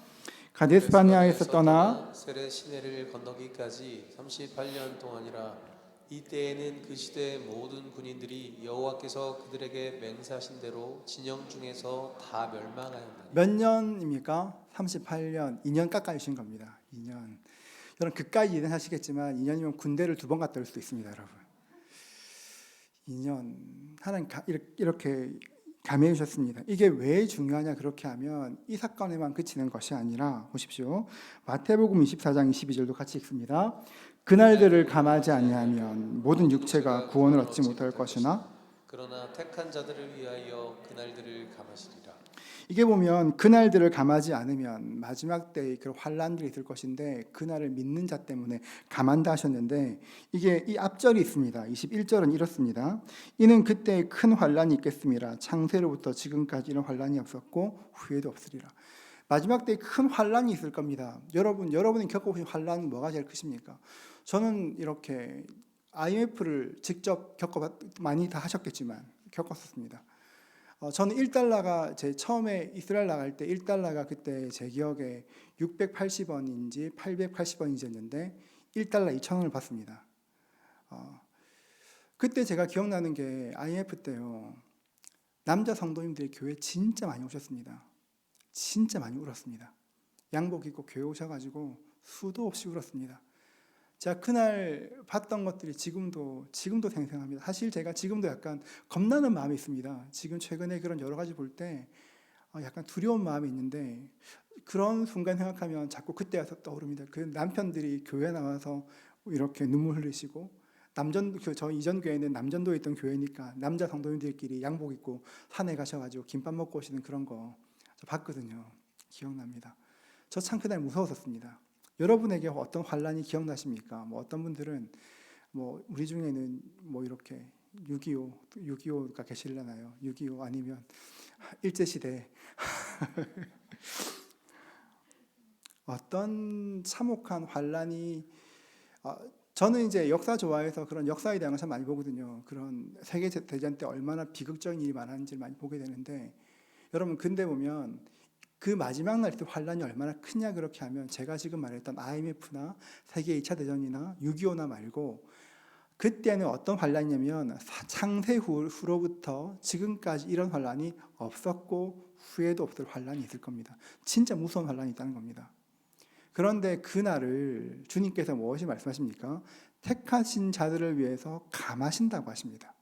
가데스바네아에서 떠나 세레 시내를 건너기까지 38년 동안이라. 이때에는 그 시대의 모든 군인들이 여호와께서 그들에게 맹세하신 대로 진영 중에서 다 멸망하였나니. 몇 년입니까? 38년, 2년 깎아 주신 겁니다. 2년. 여러분 그까지 일은 하시겠지만 2년이면 군대를 2번 갔다 올 수도 있습니다, 여러분. 2년 하나님 이렇게 감해해 주셨습니다. 이게 왜 중요하냐 그렇게 하면 이 사건에만 그치는 것이 아니라 보십시오. 마태복음 24장 22절도 같이 읽습니다. 그날들을 감하지 아니하면 모든 육체가 구원을 얻지 못할 것이나 그러나 택한 자들을 위하여 그날들을 감하시리라. 이게 보면 그날들을 감하지 않으면 마지막 때의 그런 환란들이 있을 것인데 그날을 믿는 자 때문에 감한다 하셨는데 이게 이 앞절이 있습니다. 21절은 이렇습니다. 이는 그때에 큰 환란이 있겠음이라. 창세로부터 지금까지 이런 환란이 없었고 후에도 없으리라. 마지막 때에 큰 환란이 있을 겁니다. 여러분이 겪어보신 환란은 뭐가 제일 크십니까? 저는 이렇게 IMF를 직접 많이 다 하셨겠지만 겪었었습니다. 저는 1달러가 제 처음에 이스라엘 나갈 때 1달러가 그때 제 기억에 680원인지 880원인지였는데 1달러 2,000원을 받습니다. 그때 제가 기억나는 게 IMF 때요. 남자 성도님들이 교회 진짜 많이 오셨습니다. 진짜 많이 울었습니다. 양복 입고 교회 오셔가지고 수도 없이 울었습니다. 제가 그날 봤던 것들이 지금도 생생합니다. 사실 제가 지금도 약간 겁나는 마음이 있습니다. 지금 최근에 그런 여러 가지 볼 때 약간 두려운 마음이 있는데 그런 순간 생각하면 자꾸 그때 와서 떠오릅니다. 그 남편들이 교회 나와서 이렇게 눈물 흘리시고 저 이전 교회는 남전도에 있던 교회니까 남자 성도님들끼리 양복 입고 산에 가셔가지고 김밥 먹고 오시는 그런 거 저 봤거든요. 기억납니다. 저 참 그날 무서웠었습니다. 여러분에게 어떤 환란이 기억나십니까? 어떤 분들은 우리 중에는 이렇게 6.25가 계시려나요? 6.25 아니면 일제시대 어떤 참혹한 환란이 저는 이제 역사 좋아해서 그런 역사에 대한 걸 참 많이 보거든요. 그런 세계대전 때 얼마나 비극적인 일이 많았는지를 많이 보게 되는데 여러분 근데 보면 그 마지막 날 때 환란이 얼마나 크냐 그렇게 하면 제가 지금 말했던 IMF나 세계 2차 대전이나 6.25나 말고 그때는 어떤 환란이냐면 창세 후로부터 지금까지 이런 환란이 없었고 후에도 없을 환란이 있을 겁니다. 진짜 무서운 환란이 있다는 겁니다. 그런데 그날을 주님께서 무엇이 말씀하십니까? 택하신 자들을 위해서 감하신다고 하십니다.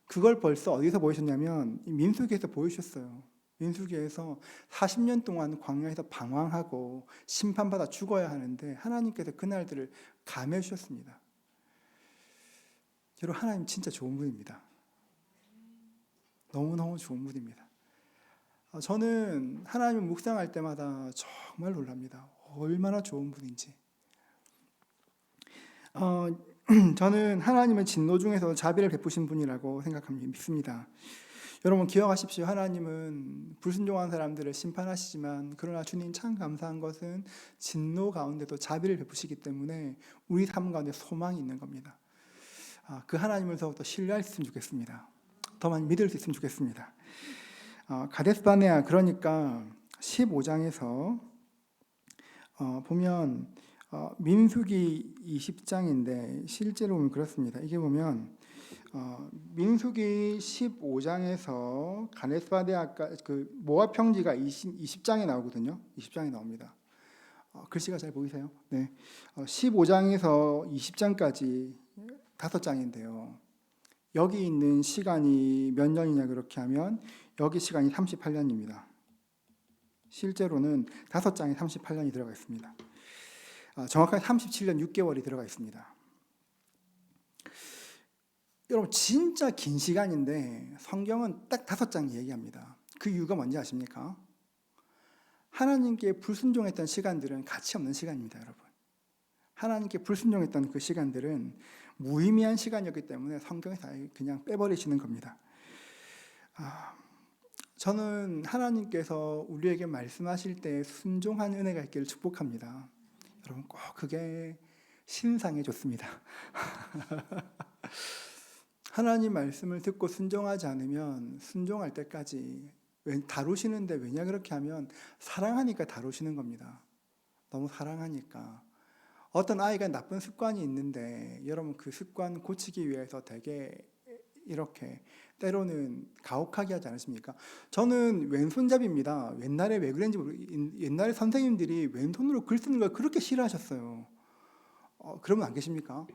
그걸 벌써 어디서 보이셨냐면 민수기에서 보이셨어요. 민수기에서 40년 동안 광야에서 방황하고 심판받아 죽어야 하는데 하나님께서 그날들을 감해 주셨습니다. 여러분 하나님 진짜 좋은 분입니다. 너무너무 좋은 분입니다. 저는 하나님을 묵상할 때마다 정말 놀랍니다. 얼마나 좋은 분인지. 저는 하나님은 진노 중에서 자비를 베푸신 분이라고 생각합니다. 믿습니다. 여러분 기억하십시오. 하나님은 불순종한 사람들을 심판하시지만 그러나 주님 참 감사한 것은 진노 가운데도 자비를 베푸시기 때문에 우리 삶 가운데 소망이 있는 겁니다. 그 하나님을 더욱더 신뢰할 수 있으면 좋겠습니다. 더 많이 믿을 수 있으면 좋겠습니다. 가데스바네아 그러니까 15장에서 보면 민수기 20장인데 실제로 보면 그렇습니다. 이게 보면 민수기 15장에서 가데스바네아가 그 모압 평지가 20장에 나오거든요. 20장에 나옵니다. 글씨가 잘 보이세요? 네. 15장에서 20장까지 5장인데요. 여기 있는 시간이 몇 년이냐 그렇게 하면 여기 시간이 38년입니다. 실제로는 5장에 38년이 들어가 있습니다. 정확하게 37년 6개월이 들어가 있습니다. 여러분 진짜 긴 시간인데 성경은 딱 5장 얘기합니다. 그 이유가 뭔지 아십니까? 하나님께 불순종했던 시간들은 가치 없는 시간입니다, 여러분. 하나님께 불순종했던 그 시간들은 무의미한 시간이었기 때문에 성경에서 그냥 빼버리시는 겁니다. 저는 하나님께서 우리에게 말씀하실 때 순종한 은혜가 있기를 축복합니다. 여러분 꼭 그게 신상에 좋습니다. 하나님 말씀을 듣고 순종하지 않으면 순종할 때까지 다루시는데 왜냐 그렇게 하면 사랑하니까 다루시는 겁니다. 너무 사랑하니까. 어떤 아이가 나쁜 습관이 있는데 여러분 그 습관 고치기 위해서 되게 이렇게 때로는 가혹하게 하지 않으십니까? 저는 왼손잡이입니다. 옛날에 왜 그런지 옛날에 선생님들이 왼손으로 글 쓰는 걸 그렇게 싫어하셨어요. 그러면 안 계십니까?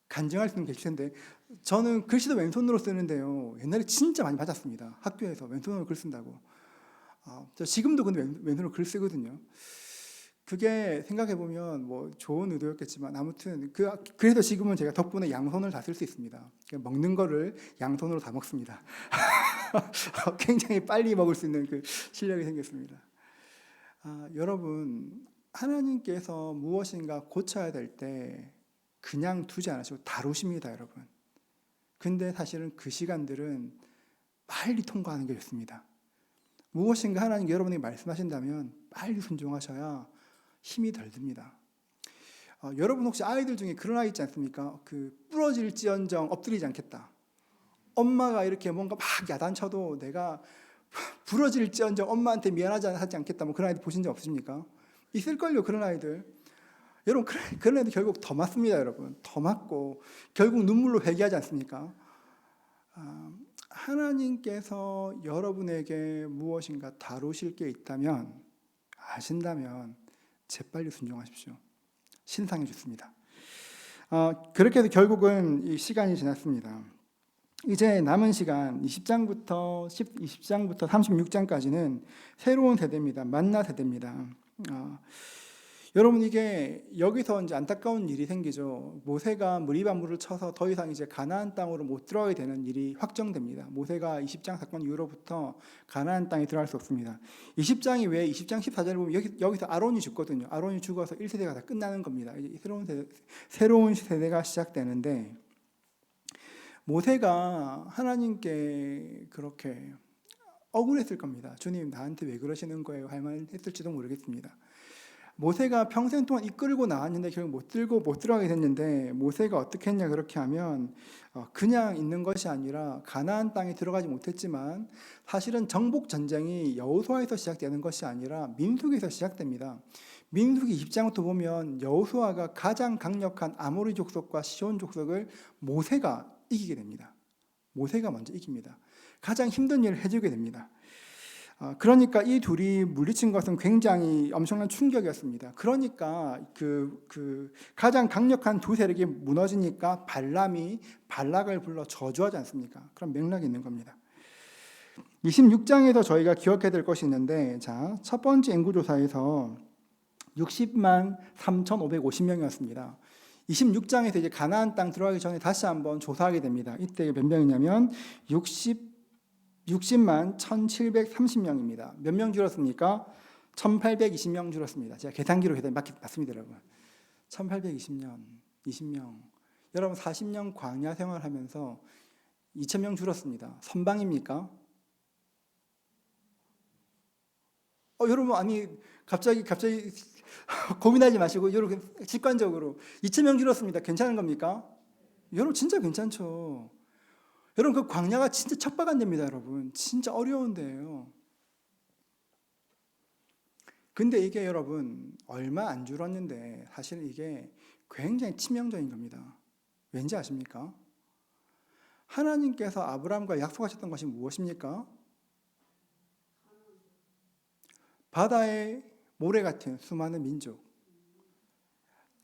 간증할 수 있는 게 계실 텐데 저는 글씨도 왼손으로 쓰는데요. 옛날에 진짜 많이 맞았습니다. 학교에서 왼손으로 글 쓴다고. 저 지금도 근데 왼손으로 글 쓰거든요. 그게 생각해보면 뭐 좋은 의도였겠지만 아무튼 그래서 지금은 제가 덕분에 양손을 다 쓸 수 있습니다. 먹는 거를 양손으로 다 먹습니다. 굉장히 빨리 먹을 수 있는 그 실력이 생겼습니다. 여러분 하나님께서 무엇인가 고쳐야 될 때 그냥 두지 않으시고 다루십니다, 여러분. 근데 사실은 그 시간들은 빨리 통과하는 게 좋습니다. 무엇인가 하나님 여러분에게 말씀하신다면 빨리 순종하셔야 힘이 덜 듭니다. 여러분 혹시 아이들 중에 그런 아이 있지 않습니까? 그 부러질지언정 엎드리지 않겠다. 엄마가 이렇게 뭔가 막 야단쳐도 내가 부러질지언정 엄마한테 미안하지 않겠다. 뭐 그런 아이들 보신 적 없으십니까? 있을걸요, 그런 아이들. 여러분 그런 애들 결국 더 맞습니다, 여러분. 더 맞고 결국 눈물로 회개하지 않습니까? 하나님께서 여러분에게 무엇인가 다루실 게 있다면 아신다면 재빨리 순종하십시오. 신상해 좋습니다. 그렇게 해서 결국은 이 시간이 지났습니다. 이제 남은 시간 20장부터 36장까지는 새로운 세대입니다. 만나 세대입니다. 여러분 이게 여기서 이제 안타까운 일이 생기죠. 모세가 무리반물을 쳐서 더 이상 이제 가나안 땅으로 못 들어가게 되는 일이 확정됩니다. 모세가 20장 사건 이후로부터 가나안 땅에 들어갈 수 없습니다. 20장이 왜 20장 14절을 보면 여기서 아론이 죽거든요. 아론이 죽어서 1세대가 다 끝나는 겁니다. 이제 새로운 세대가 시작되는데 모세가 하나님께 그렇게 억울했을 겁니다. 주님 나한테 왜 그러시는 거예요? 할 만했을지도 모르겠습니다. 모세가 평생 동안 이끌고 나왔는데 결국 못 들어가게 됐는데 모세가 어떻게 했냐 그렇게 하면 그냥 있는 것이 아니라 가나안 땅에 들어가지 못했지만 사실은 정복 전쟁이 여호수아에서 시작되는 것이 아니라 민수기에서 시작됩니다. 민수기 20장부터 보면 여호수아가 가장 강력한 아모리 족속과 시온 족속을 모세가 이기게 됩니다. 모세가 먼저 이깁니다. 가장 힘든 일을 해주게 됩니다. 그러니까 이 둘이 물리친 것은 굉장히 엄청난 충격이었습니다. 그러니까 그 가장 강력한 두 세력이 무너지니까 발람이 발락을 불러 저주하지 않습니까? 그런 맥락이 있는 겁니다. 26장에서 저희가 기억해야 될 것이 있는데, 자, 첫 번째 인구조사에서 60만 3,550명이었습니다. 26장에서 이제 가나안 땅 들어가기 전에 다시 한번 조사하게 됩니다. 이때 몇 명이냐면 60만 1730명입니다. 몇 명 줄었습니까? 1820명 줄었습니다. 제가 계산기로 계산이 맞습니다, 여러분. 1820년, 20명. 여러분 40년 광야 생활하면서 2000명 줄었습니다. 선방입니까? 여러분 아니 갑자기 고민하지 마시고 여러분 직관적으로 2000명 줄었습니다. 괜찮은 겁니까? 여러분 진짜 괜찮죠. 여러분 그 광야가 진짜 척박한 데입니다, 여러분. 진짜 어려운 데예요. 근데 이게 여러분 얼마 안 줄었는데 사실 이게 굉장히 치명적인 겁니다. 왠지 아십니까? 하나님께서 아브라함과 약속하셨던 것이 무엇입니까? 바다의 모래 같은 수많은 민족,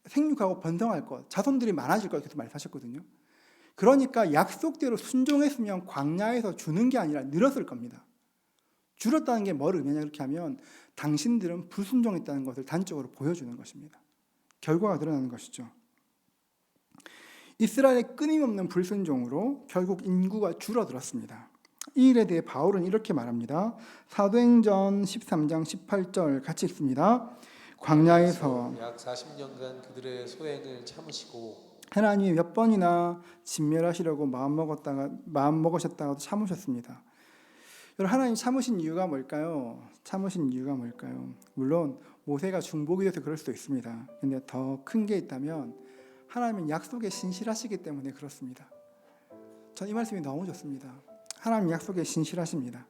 생육하고 번성할 것, 자손들이 많아질 것 계속 말씀하셨거든요. 그러니까 약속대로 순종했으면 광야에서 주는 게 아니라 늘었을 겁니다. 줄었다는 게 뭘 의미하냐 그렇게 하면 당신들은 불순종했다는 것을 단적으로 보여주는 것입니다. 결과가 드러나는 것이죠. 이스라엘의 끊임없는 불순종으로 결국 인구가 줄어들었습니다. 이 일에 대해 바울은 이렇게 말합니다. 사도행전 13장 18절 같이 읽습니다. 광야에서 약 40년간 그들의 소행을 참으시고 하나님이 몇 번이나 진멸하시려고 마음먹으셨다가도 참으셨습니다. 여러분 하나님 참으신 이유가 뭘까요? 참으신 이유가 뭘까요? 물론 모세가 중복이 돼서 그럴 수도 있습니다. 근데 더 큰 게 있다면 하나님은 약속에 신실하시기 때문에 그렇습니다. 전 이 말씀이 너무 좋습니다. 하나님 약속에 신실하십니다.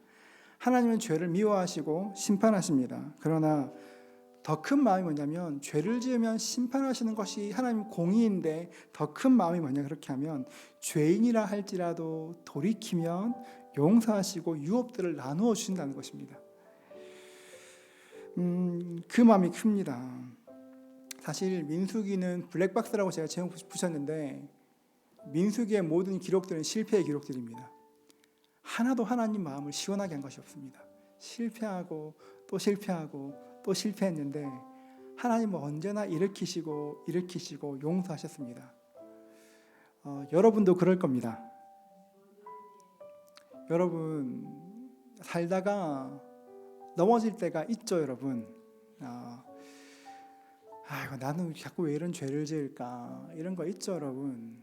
하나님은 죄를 미워하시고 심판하십니다. 그러나 더 큰 마음이 뭐냐면 죄를 지으면 심판하시는 것이 하나님 공의인데 더 큰 마음이 뭐냐 그렇게 하면 죄인이라 할지라도 돌이키면 용서하시고 유업들을 나누어 주신다는 것입니다. 그 마음이 큽니다. 사실 민수기는 블랙박스라고 제가 제목 붙였는데 민수기의 모든 기록들은 실패의 기록들입니다. 하나도 하나님 마음을 시원하게 한 것이 없습니다. 실패하고 또 실패하고 또 실패했는데 하나님은 언제나 일으키시고 용서하셨습니다. 여러분도 그럴 겁니다. 여러분 살다가 넘어질 때가 있죠, 여러분. 나는 자꾸 왜 이런 죄를 지을까 이런 거 있죠, 여러분.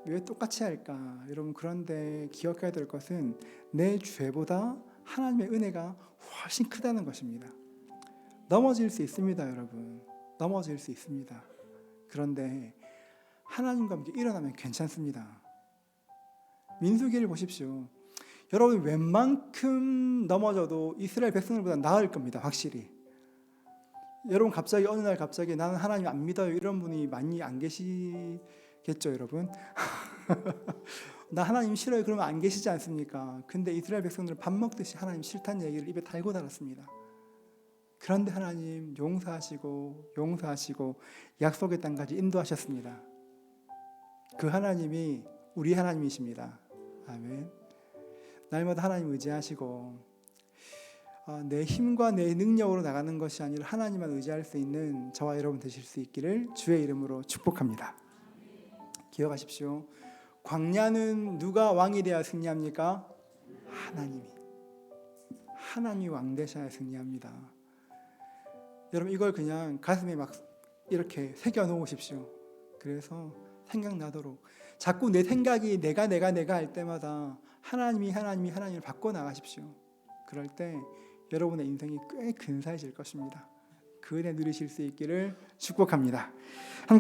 왜 똑같이 할까 여러분. 그런데 기억해야 될 것은 내 죄보다 하나님의 은혜가 훨씬 크다는 것입니다. 넘어질 수 있습니다, 여러분. 넘어질 수 있습니다. 그런데 하나님과 함께 일어나면 괜찮습니다. 민수기를 보십시오. 여러분 웬만큼 넘어져도 이스라엘 백성들보다 나을 겁니다, 확실히. 여러분 갑자기 어느 날 갑자기 나는 하나님 안 믿어요 이런 분이 많이 안 계시겠죠, 여러분? 나 하나님 싫어요 그러면 안 계시지 않습니까? 근데 이스라엘 백성들은 밥 먹듯이 하나님 싫다는 얘기를 입에 달고 달았습니다. 그런데 하나님 용서하시고 약속의 땅까지 인도하셨습니다. 그 하나님이 우리 하나님이십니다. 아멘. 날마다 하나님 의지하시고 내 힘과 내 능력으로 나가는 것이 아니라 하나님만 의지할 수 있는 저와 여러분 되실 수 있기를 주의 이름으로 축복합니다. 기억하십시오. 광야는 누가 왕이 되어야 승리합니까? 하나님이 왕 되셔야 승리합니다. 여러분 이걸 그냥 가슴에 막 이렇게 새겨 놓으십시오. 그래서 생각나도록 자꾸 내 생각이 내가 할 때마다 하나님을 바꿔 나가십시오. 그럴 때 여러분의 인생이 꽤 근사해질 것입니다. 그 은혜 누리실 수 있기를 축복합니다. 함께